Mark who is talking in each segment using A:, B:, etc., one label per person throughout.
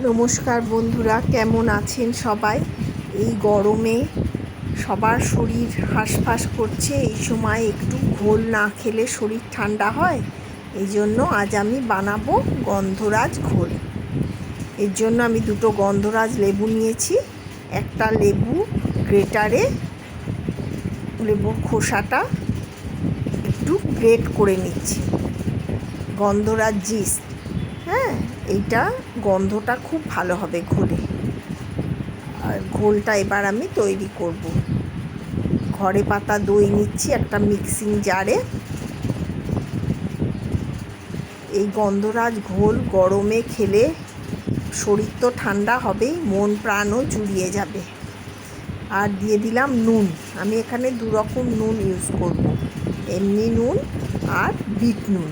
A: নমস্কার বন্ধুরা, কেমন আছেন সবাই? এই গরমে সবার শরীর হাঁসফাঁস করছে। এই সময় একটু ঘোল না খেলে শরীর ঠান্ডা হয়। এই জন্য আজ আমি বানাবো গন্ধরাজ ঘোল। এর জন্য আমি দুটো গন্ধরাজ লেবু নিয়েছি। একটা লেবু গ্রেটারে লেবুর খোসাটা একটু গ্রেট করে নিচ্ছি। গন্ধরাজ জিস্ট, হ্যাঁ, এইটা গন্ধটা খুব ভালো হবে ঘোলে। আর ঘোলটা এবার আমি তৈরি করব। ঘরে পাতা দই নিচ্ছি একটা মিক্সিং জারে। এই গন্ধরাজ ঘোল গরমে খেলে শরীর তো ঠান্ডা হবেই, মন প্রাণও জুড়িয়ে যাবে। আর দিয়ে দিলাম নুন। আমি এখানে দু রকম নুন ইউজ করব, এমনি নুন আর বিট নুন।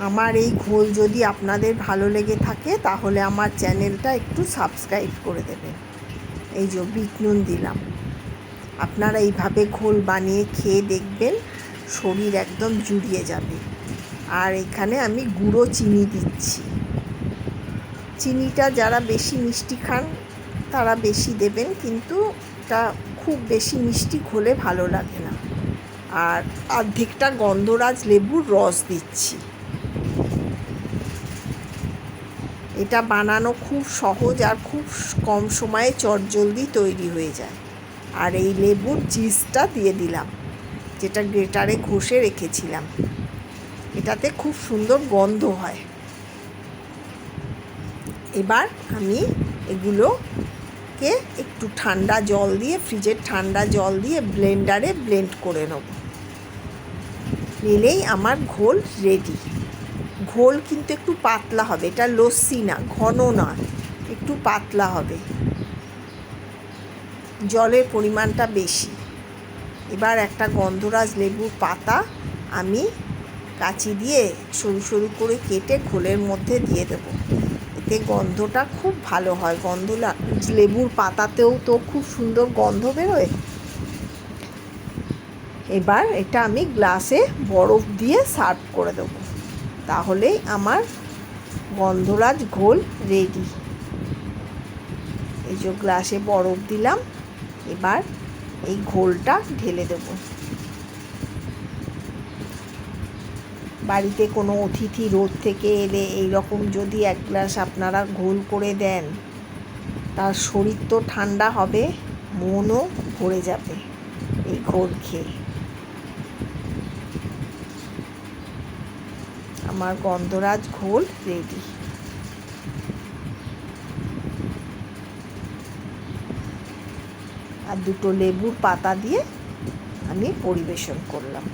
A: আমার এই ঘোল যদি আপনাদের ভালো লেগে থাকে তাহলে আমার চ্যানেলটা একটু সাবস্ক্রাইব করে দেবেন। এই যে বিট নুন দিলাম। আপনারা এইভাবে ঘোল বানিয়ে খেয়ে দেখবেন, শরীর একদম জুড়িয়ে যাবে। আর এখানে আমি গুঁড়ো চিনি দিচ্ছি। চিনিটা যারা বেশি মিষ্টি খান তারা বেশি দেবেন, কিন্তু এটা খুব বেশি মিষ্টি ঘোলে ভালো লাগে না। আর অর্ধেকটা গন্ধরাজ লেবুর রস দিচ্ছি। এটা বানানো খুব সহজ আর খুব কম সময়ে চটজলদি তৈরি হয়ে যায়। আর এই লেবুর জিস্টটা দিয়ে দিলাম, যেটা গ্রেটারে ঘষে রেখেছিলাম। এটাতে খুব সুন্দর গন্ধ হয়। এবার আমি এগুলোকে একটু ঠান্ডা জল দিয়ে, ফ্রিজের ঠান্ডা জল দিয়ে ব্লেন্ডারে ব্লেন্ড করে নেব। নিলেই আমার ঘোল রেডি। ঘোল কিন্তু একটু পাতলা হবে, এটা লস্যি না, ঘন না, একটু পাতলা হবে, জলের পরিমাণটা বেশি। এবার একটা গন্ধরাজ লেবুর পাতা আমি কাঁচি দিয়ে সরু সরু করে কেটে ঘোলের মধ্যে দিয়ে দেব। এতে গন্ধটা খুব ভালো হয়। লেবুর পাতাতেও তো খুব সুন্দর গন্ধ বেরোয়। এবার এটা আমি গ্লাসে বরফ দিয়ে সার্ভ করে দেবো। তাহলেই আমার গন্ধরাজ ঘোল রেডি। এই যে গ্লাসে বরফ দিলাম, এবার এই ঘোলটা ঢেলে দেব। বাড়িতে কোনো অতিথি রোদ থেকে এলে এই রকম যদি এক গ্লাস আপনারা ঘোল করে দেন, তার শরীর তো ঠান্ডা হবে, মনও ভরে যাবে এই ঘোল খেয়ে। আমার গন্ধরাজ ঘোল রেডি। আর দুটো লেবুর পাতা দিয়ে আমি পরিবেশন করলাম।